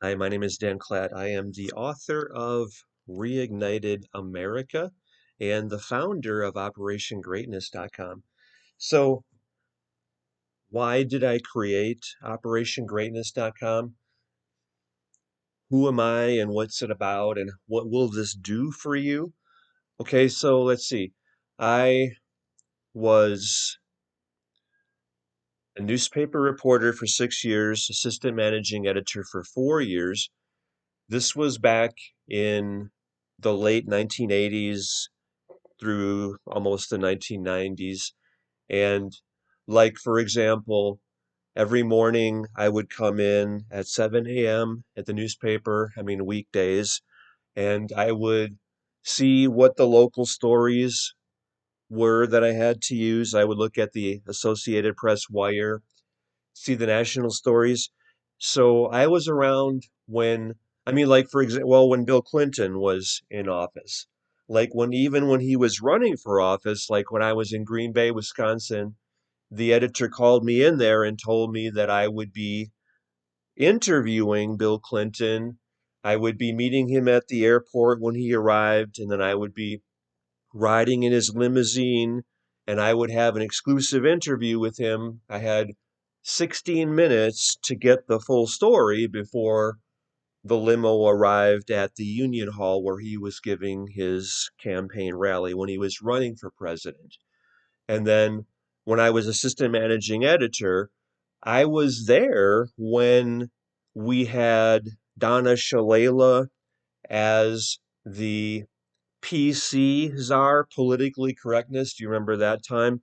Hi, my name is Dan Klatt. I am the author of Reignited America and the founder of OperationGreatness.com. So, why did I create OperationGreatness.com? Who am I and what's it about and what will this do for you? Okay, so let's see. I was a newspaper reporter for 6 years, assistant managing editor for 4 years. This was back in the late 1980s through almost the 1990s. And, like, for example, every morning I would come in at 7 a.m. at the newspaper, weekdays, and I would see what the local stories were that I had to use. I would look at the Associated Press wire, see the national stories. So I was around when, like, for example, well, when Bill Clinton was in office, like even when he was running for office, like when I was in Green Bay, Wisconsin, the editor called me in there and told me that I would be interviewing Bill Clinton. I would be meeting him at the airport when he arrived, and then I would be riding in his limousine and I would have an exclusive interview with him. I had 16 minutes to get the full story before the limo arrived at the Union Hall where he was giving his campaign rally when he was running for president. And then when I was assistant managing editor, I was there when we had Donna Shalala as the PC czar, politically correctness. Do you remember that time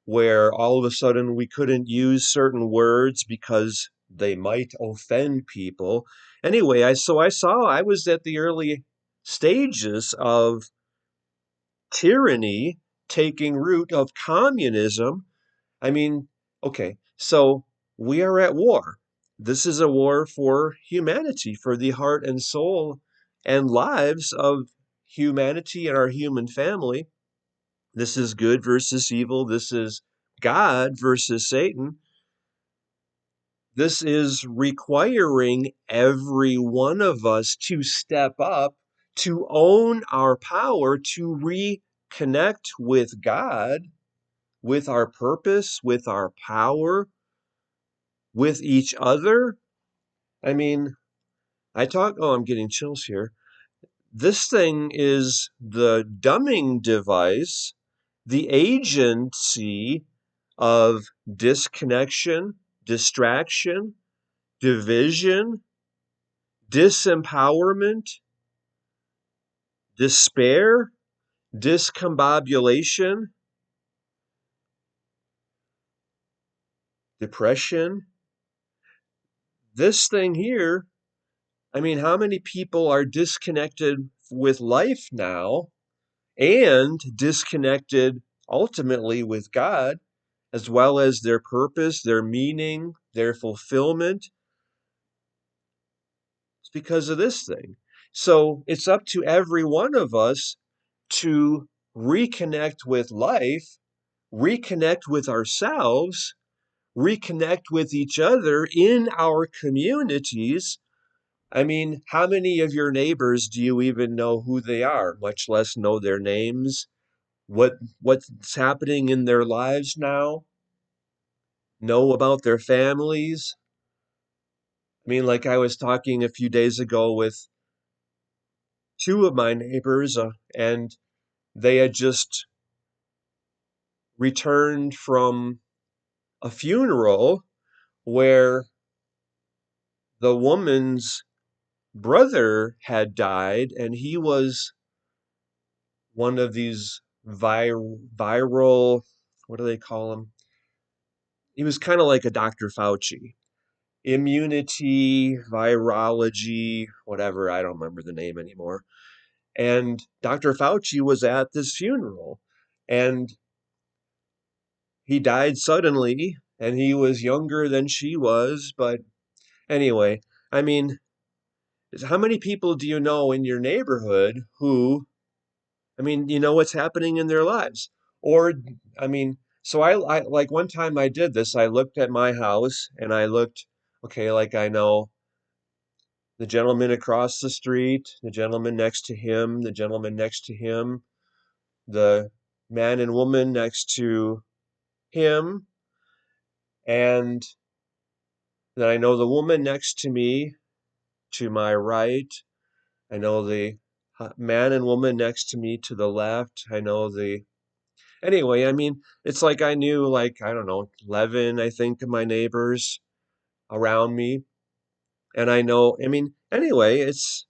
where all of a sudden we couldn't use certain words because they might offend people? Anyway, I saw I was at the early stages of tyranny taking root, of communism. I mean, okay, so we are at war. This is a war for humanity, for the heart and soul and lives of humanity and our human family. This is good versus evil. This is God versus Satan. This is requiring every one of us to step up, to own our power, to reconnect with God, with our purpose, with our power, with each other. I mean, I'm getting chills here. This thing is the dumbing device, the agency of disconnection, distraction, division, disempowerment, despair, discombobulation, depression. This thing here, how many people are disconnected with life now and disconnected ultimately with God, as well as their purpose, their meaning, their fulfillment? It's because of this thing. So it's up to every one of us to reconnect with life, reconnect with ourselves, reconnect with each other in our communities. How many of your neighbors do you even know who they are, much less know their names? What's happening in their lives now? Know about their families? Like I was talking a few days ago with two of my neighbors, and they had just returned from a funeral where the woman's brother had died, and he was one of these viral, what do they call him? He was kind of like a Dr. Fauci, immunity, virology, whatever. I don't remember the name anymore. And Dr. Fauci was at this funeral, and he died suddenly, and he was younger than she was. But anyway, I mean, how many people do you know in your neighborhood who, you know what's happening in their lives? Or, I mean, so I like one time I did this, I looked at my house and I looked, okay, like I know the gentleman across the street, the gentleman next to him, the gentleman next to him, the man and woman next to him, and then I know the woman next to me, to my right. I know the man and woman next to me to the left. I know the Anyway, I mean, it's like I knew, like, I don't know, 11, I think, of my neighbors around me. And I know, I mean, anyway, this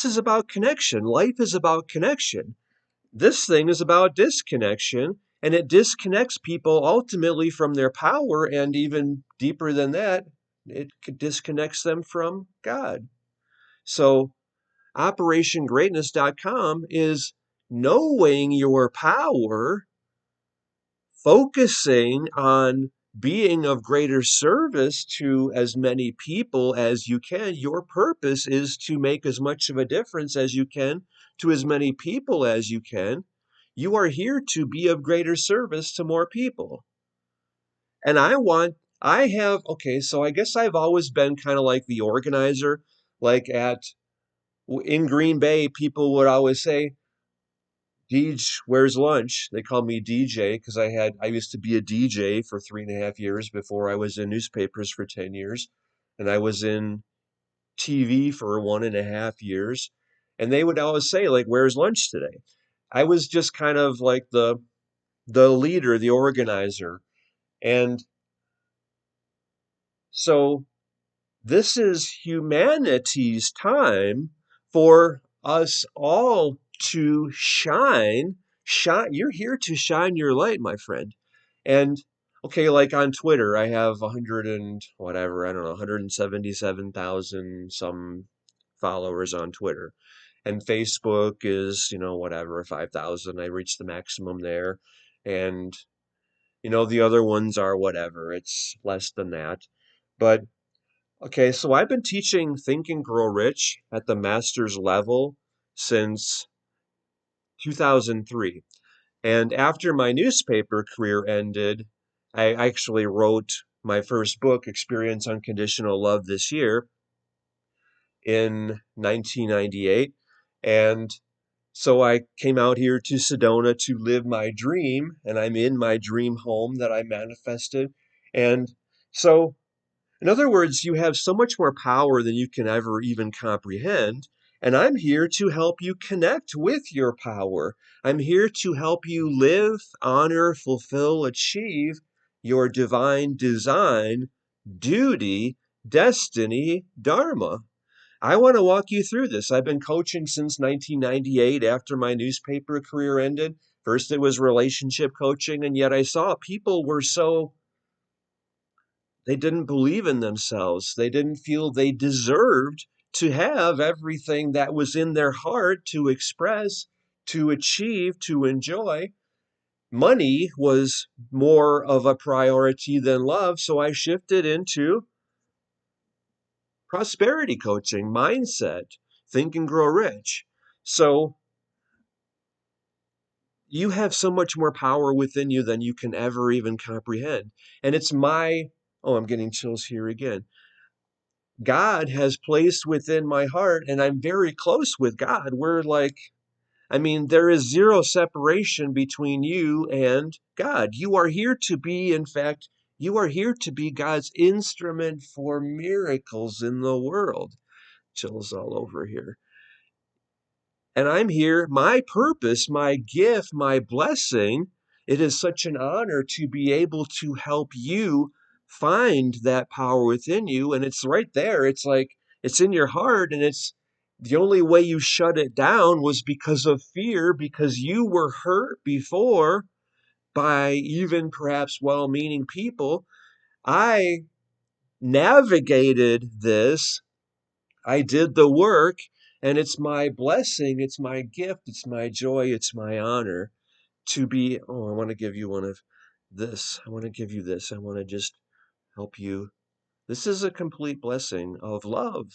is about connection. Life is about connection. This thing is about disconnection, and it disconnects people ultimately from their power, and even deeper than that, it disconnects them from God. So, OperationGreatness.com is knowing your power, focusing on being of greater service to as many people as you can. Your purpose is to make as much of a difference as you can to as many people as you can. You are here to be of greater service to more people. And okay, so I guess I've always been kind of like the organizer. Like in Green Bay, people would always say, Deej, where's lunch? They call me DJ because I used to be a DJ for 3.5 years before I was in newspapers for 10 years. And I was in TV for 1.5 years. And they would always say, like, where's lunch today? I was just kind of like the leader, the organizer. And so this is humanity's time for us all to shine. Shine. You're here to shine your light, my friend. And okay, like on Twitter, I have 100 and whatever, I don't know, 177,000 some followers on Twitter. And Facebook is, whatever, 5,000. I reached the maximum there. And, the other ones are whatever, it's less than that. But okay, so I've been teaching Think and Grow Rich at the master's level since 2003. And after my newspaper career ended, I actually wrote my first book, Experience Unconditional Love, this year in 1998. And so I came out here to Sedona to live my dream, and I'm in my dream home that I manifested. And so in other words, you have so much more power than you can ever even comprehend. And I'm here to help you connect with your power. I'm here to help you live, honor, fulfill, achieve your divine design, duty, destiny, dharma. I want to walk you through this. I've been coaching since 1998 after my newspaper career ended. First, it was relationship coaching, and yet I saw people were they didn't believe in themselves. They didn't feel they deserved to have everything that was in their heart to express, to achieve, to enjoy. Money was more of a priority than love, so I shifted into prosperity coaching, mindset, Think and Grow Rich. So you have so much more power within you than you can ever even comprehend. And oh, I'm getting chills here again. God has placed within my heart, and I'm very close with God. There is zero separation between you and God. You are here to be, in fact, you are here to be God's instrument for miracles in the world. Chills all over here. And I'm here, my purpose, my gift, my blessing. It is such an honor to be able to help you find that power within you. And it's right there. It's like it's in your heart. And it's the only way you shut it down was because of fear, because you were hurt before by even perhaps well meaning people. I navigated this, I did the work, and it's my blessing, it's my gift, it's my joy, it's my honor to be. Oh, I want to give you one of this. I want to give you this. I want to just help you. This is a complete blessing of love,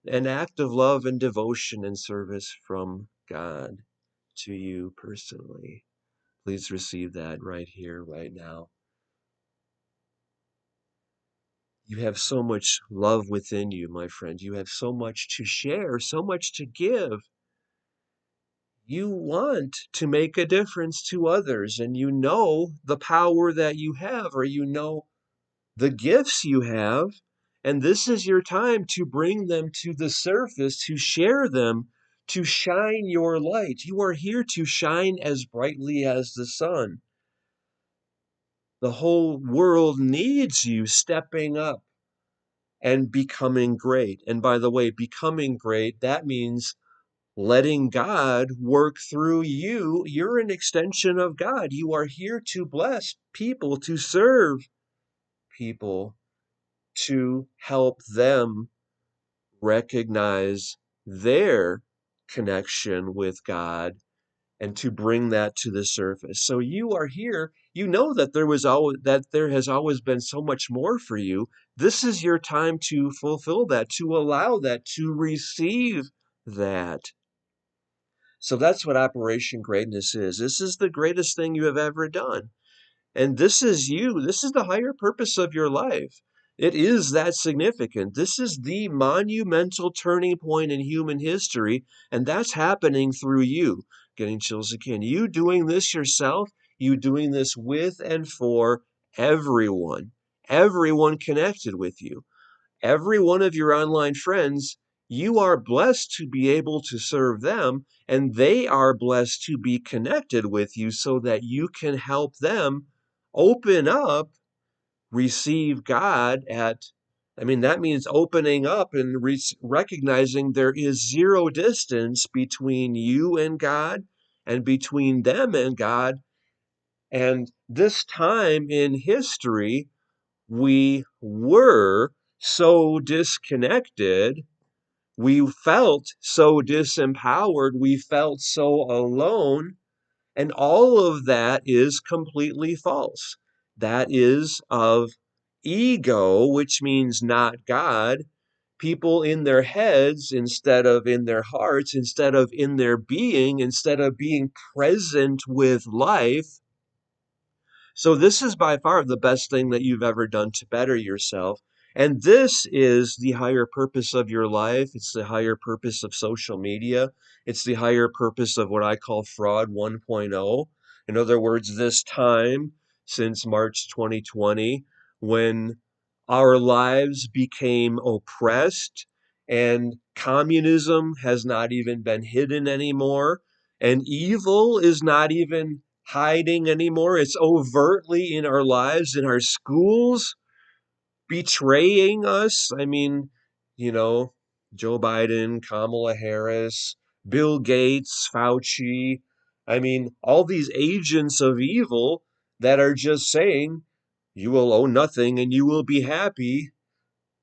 an act of love and devotion and service from God to you personally. Please receive that right here, right now. You have so much love within you, my friend. You have so much to share, so much to give. You want to make a difference to others, and you know the power that you have, or you know the gifts you have, and this is your time to bring them to the surface, to share them, to shine your light. You are here to shine as brightly as the sun. The whole world needs you stepping up and becoming great. And by the way, becoming great, that means letting God work through you. You're an extension of God. You are here to bless people, to serve people, to help them recognize their connection with God and to bring that to the surface. So you are here, you know that there has always been so much more for you. This is your time to fulfill that, to allow that, to receive that. So that's what Operation Greatness is. This is the greatest thing you have ever done. And this is you. This is the higher purpose of your life. It is that significant. This is the monumental turning point in human history, and that's happening through you. Getting chills again. You doing this yourself, you doing this with and for everyone connected with you. Every one of your online friends, you are blessed to be able to serve them, and they are blessed to be connected with you so that you can help them open up, receive God that means opening up and recognizing there is zero distance between you and God and between them and God. And this time in history, we were so disconnected. We felt so disempowered. We felt so alone. And all of that is completely false. That is of ego, which means not God. People in their heads instead of in their hearts, instead of in their being, instead of being present with life. So this is by far the best thing that you've ever done to better yourself. And this is the higher purpose of your life. It's the higher purpose of social media. It's the higher purpose of what I call fraud 1.0. In other words, this time since March 2020, when our lives became oppressed and communism has not even been hidden anymore, and evil is not even hiding anymore. It's overtly in our lives, in our schools, betraying us. I mean, you know, Joe Biden, Kamala Harris, Bill Gates, Fauci. I mean, all these agents of evil that are just saying, you will own nothing and you will be happy.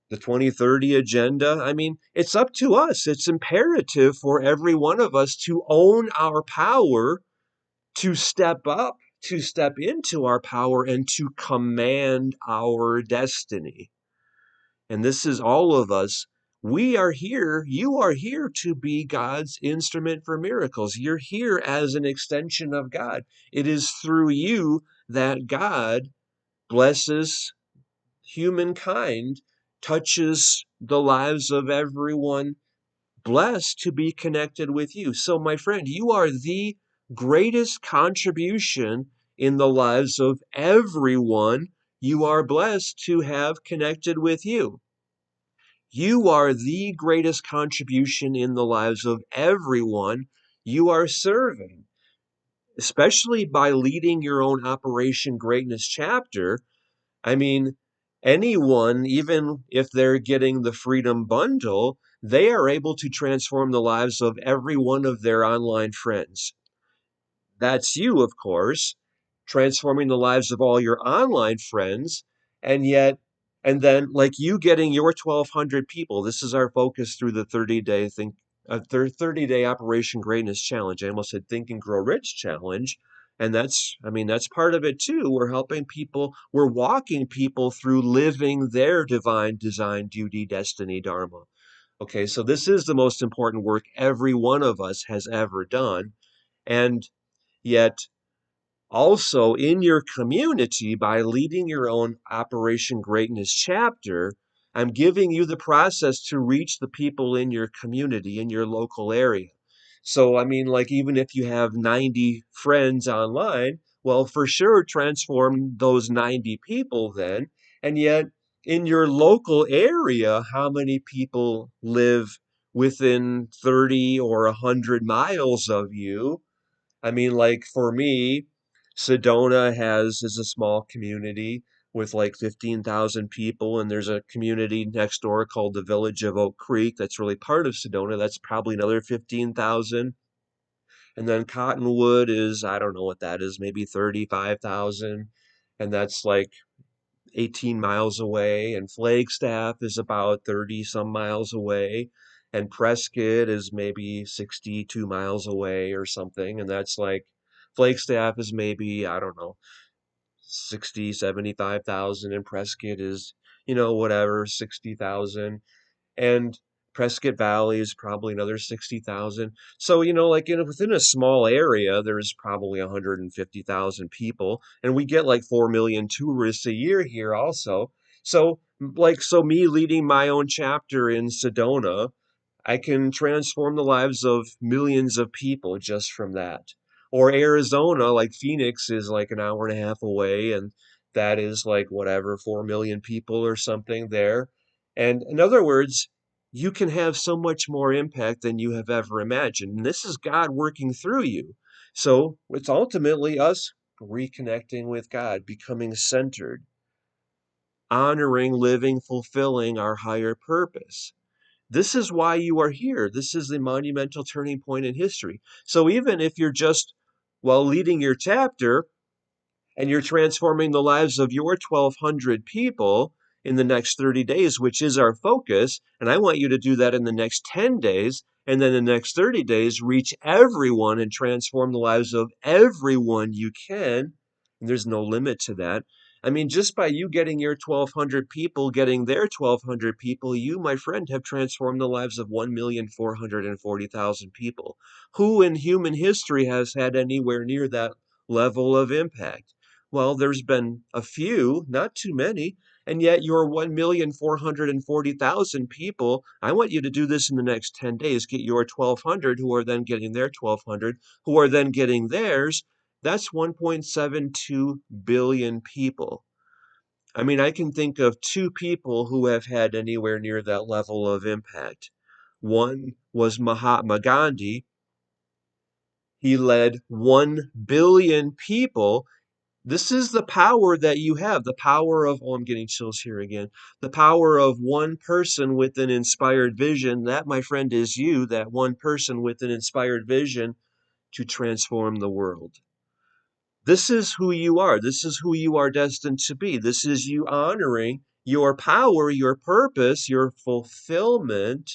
The 2030 agenda. I mean, it's up to us. It's imperative for every one of us to own our power, to step up, to step into our power, and to command our destiny. And this is all of us. We are here, you are here to be God's instrument for miracles. You're here as an extension of God. It is through you that God blesses humankind, touches the lives of everyone blessed to be connected with you. So, my friend, you are the greatest contribution in the lives of everyone you are blessed to have connected with you. You are the greatest contribution in the lives of everyone you are serving, especially by leading your own Operation Greatness chapter. I mean, anyone, even if they're getting the Freedom Bundle, they are able to transform the lives of every one of their online friends. That's you, of course, transforming the lives of all your online friends. And yet, and then like you getting your 1,200 people, this is our focus through the 30-day 30-day Operation Greatness Challenge. I almost said Think and Grow Rich Challenge. And that's part of it too. We're helping people, we're walking people through living their divine design, duty, destiny, dharma. Okay, so this is the most important work every one of us has ever done. And yet, Also, in your community, by leading your own Operation Greatness chapter, I'm giving you the process to reach the people in your community, in your local area. So, I mean, like, even if you have 90 friends online, well, for sure, transform those 90 people then. And yet, in your local area, how many people live within 30 or 100 miles of you? I mean, like for me, Sedona is a small community with like 15,000 people, and there's a community next door called the Village of Oak Creek that's really part of Sedona. That's probably another 15,000. And then Cottonwood is, I don't know what that is, maybe 35,000. And that's like 18 miles away, and Flagstaff is about 30 some miles away, and Prescott is maybe 62 miles away or something. And that's like Flagstaff is maybe, I don't know, 60, 75,000, and Prescott is, whatever, 60,000. And Prescott Valley is probably another 60,000. So, like within a small area, there's probably 150,000 people, and we get like 4 million tourists a year here also. So, so me leading my own chapter in Sedona, I can transform the lives of millions of people just from that. Or Arizona, like Phoenix is like an hour and a half away, and that is like whatever, 4 million people or something there. And in other words, you can have so much more impact than you have ever imagined. And this is God working through you. So it's ultimately us reconnecting with God, becoming centered, honoring, living, fulfilling our higher purpose. This is why you are here. This is the monumental turning point in history. So even if you're just, while leading your chapter, and you're transforming the lives of your 1,200 people in the next 30 days, which is our focus. And I want you to do that in the next 10 days. And then the next 30 days, reach everyone and transform the lives of everyone you can. And there's no limit to that. I mean, just by you getting your 1,200 people, getting their 1,200 people, you, my friend, have transformed the lives of 1,440,000 people. Who in human history has had anywhere near that level of impact? Well, there's been a few, not too many, and yet you're 1,440,000 people. I want you to do this in the next 10 days. Get your 1,200 who are then getting their 1,200, who are then getting theirs. That's 1.72 billion people. I mean, I can think of two people who have had anywhere near that level of impact. One was Mahatma Gandhi. He led 1 billion people. This is the power that you have, the power of, oh, I'm getting chills here again. The power of one person with an inspired vision. That, my friend, is you, that one person with an inspired vision to transform the world. This is who you are. This is who you are destined to be. This is you honoring your power, your purpose, your fulfillment,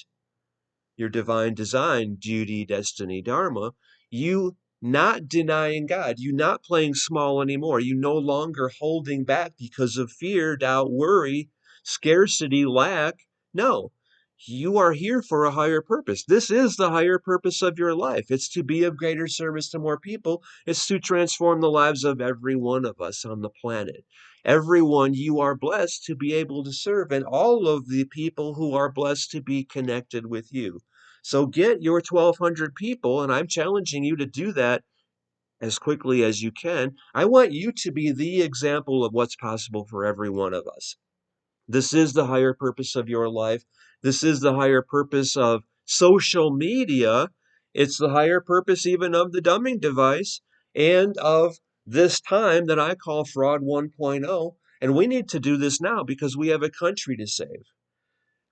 your divine design, duty, destiny, dharma, you not denying God, you not playing small anymore, you no longer holding back because of fear, doubt, worry, scarcity, lack. No, you are here for a higher purpose. This is the higher purpose of your life. It's to be of greater service to more people. It's to transform the lives of every one of us on the planet. Everyone you are blessed to be able to serve, and all of the people who are blessed to be connected with you. So get your 1,200 people, and I'm challenging you to do that as quickly as you can. I want you to be the example of what's possible for every one of us. This is the higher purpose of your life. This is the higher purpose of social media. It's the higher purpose even of the dumbing device and of this time that I call Fraud 1.0. And we need to do this now because we have a country to save.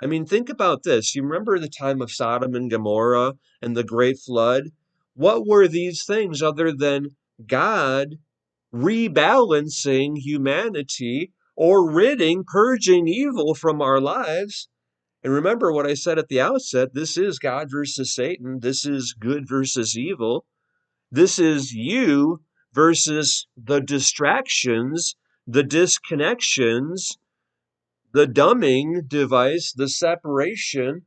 I mean, think about this. You remember the time of Sodom and Gomorrah and the great flood? What were these things other than God rebalancing humanity or ridding, purging evil from our lives? And remember what I said at the outset, this is God versus Satan. This is good versus evil. This is you versus the distractions, the disconnections, the dumbing device, the separation,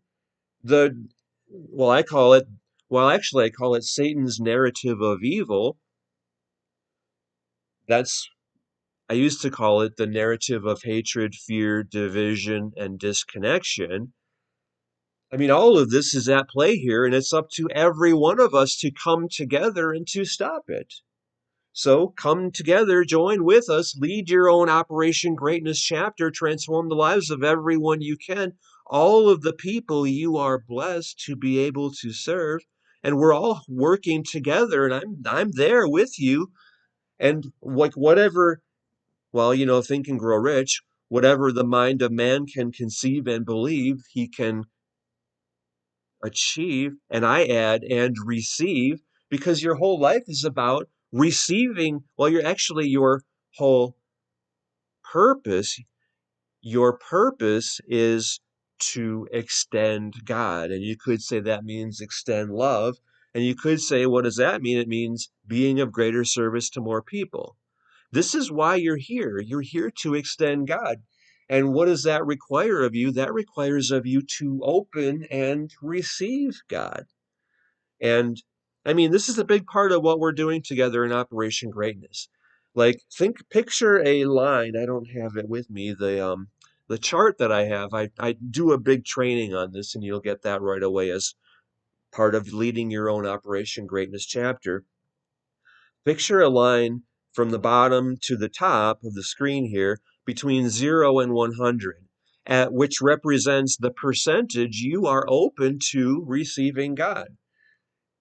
the, well, I call it, well, actually, I call it Satan's narrative of evil. That's, I used to call it the narrative of hatred, fear, division, and disconnection. I mean, all of this is at play here, and it's up to every one of us to come together and to stop it. So come together, join with us, lead your own Operation Greatness chapter, transform the lives of everyone you can, all of the people you are blessed to be able to serve. And we're all working together, and I'm there with you. And like whatever, well, Think and Grow Rich, whatever the mind of man can conceive and believe, he can achieve, and I add, and receive, because your whole life is about receiving. Well, your whole purpose, your purpose is to extend God. And you could say that means extend love. And you could say, what does that mean? It means being of greater service to more people. This is why you're here. You're here to extend God. And what does that require of you? That requires of you to open and receive God. And I mean, this is a big part of what we're doing together in Operation Greatness. Like, picture a line. I don't have it with me. The chart that I have, I do a big training on this, and you'll get that right away as part of leading your own Operation Greatness chapter. Picture a line from the bottom to the top of the screen here between 0 and 100, which represents the percentage you are open to receiving God.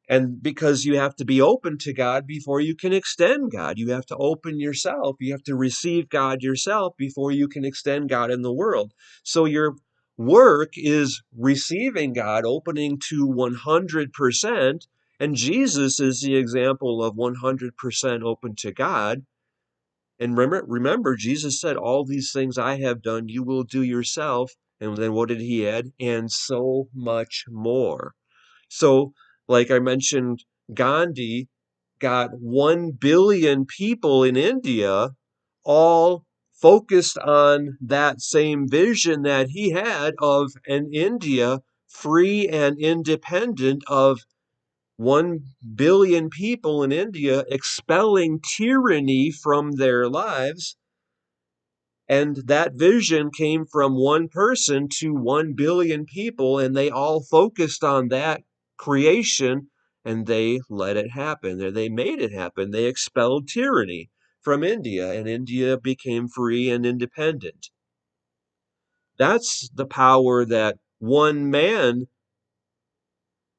And because you have to be open to God before you can extend God. You have to open yourself. You have to receive God yourself before you can extend God in the world. So your work is receiving God, opening to 100%. And Jesus is the example of 100% open to God. And remember, Jesus said, all these things I have done, you will do yourself. And then what did he add? And so much more. So, like I mentioned, Gandhi got 1 billion people in India all focused on that same vision that he had of an India free and independent, of 1 billion people in India expelling tyranny from their lives. And that vision came from one person to 1 billion people, and they all focused on that creation, and they let it happen. They made it happen. They expelled tyranny from India, and India became free and independent. That's the power that one man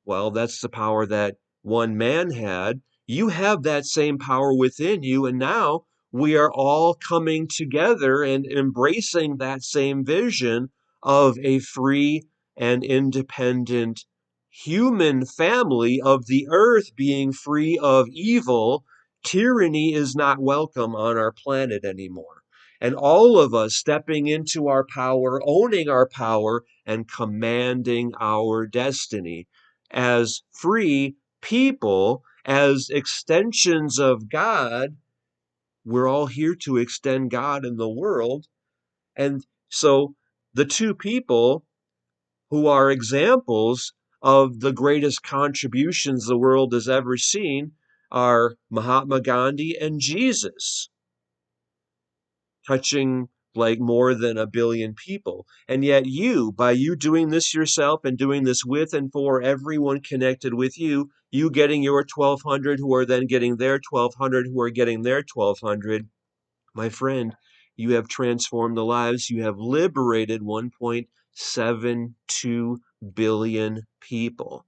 Well, that's the power that one man had. You have that same power within you, and now we are all coming together and embracing that same vision of a free and independent human family of the earth being free of evil. Tyranny is not welcome on our planet anymore. And all of us stepping into our power, owning our power, and commanding our destiny as free people, as extensions of God. We're all here to extend God in the world. And so the two people who are examples of the greatest contributions the world has ever seen are Mahatma Gandhi and Jesus, touching like more than 1 billion people. And yet by you doing this yourself and doing this with and for everyone connected with you, you getting your 1,200 who are then getting their 1,200 who are getting their 1,200, my friend, you have transformed the lives. You have liberated 1.72 billion people.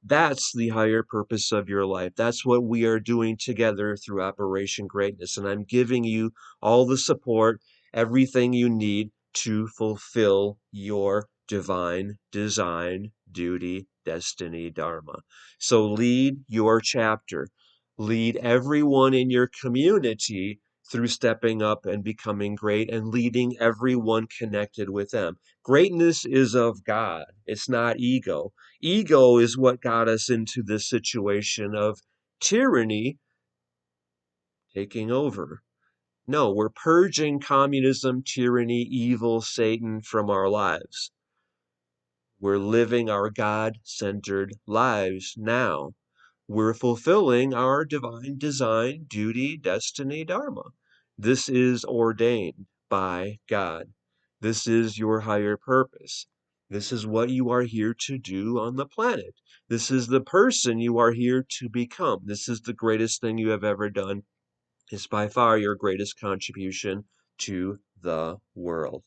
That's the higher purpose of your life. That's what we are doing together through Operation Greatness. And I'm giving you all the support, everything you need to fulfill your divine design, duty, destiny, dharma. So lead your chapter. Lead everyone in your community through stepping up and becoming great and leading everyone connected with them. Greatness is of God. It's not ego. Ego is what got us into this situation of tyranny taking over. No, we're purging communism, tyranny, evil, Satan from our lives. We're living our God-centered lives now. we're fulfilling our divine design, duty, destiny, dharma. This is ordained by God. This is your higher purpose. This is what you are here to do on the planet. This is the person you are here to become. This is the greatest thing you have ever done. It's by far your greatest contribution to the world.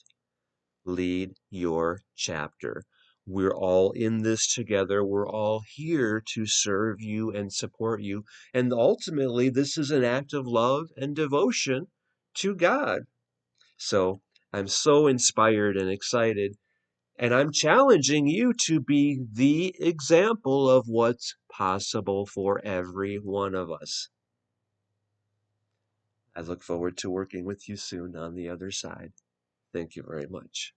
Lead your chapter. We're all in this together. We're all here to serve you and support you. And ultimately, this is an act of love and devotion to God. So I'm so inspired and excited. And I'm challenging you to be the example of what's possible for every one of us. I look forward to working with you soon on the other side. Thank you very much.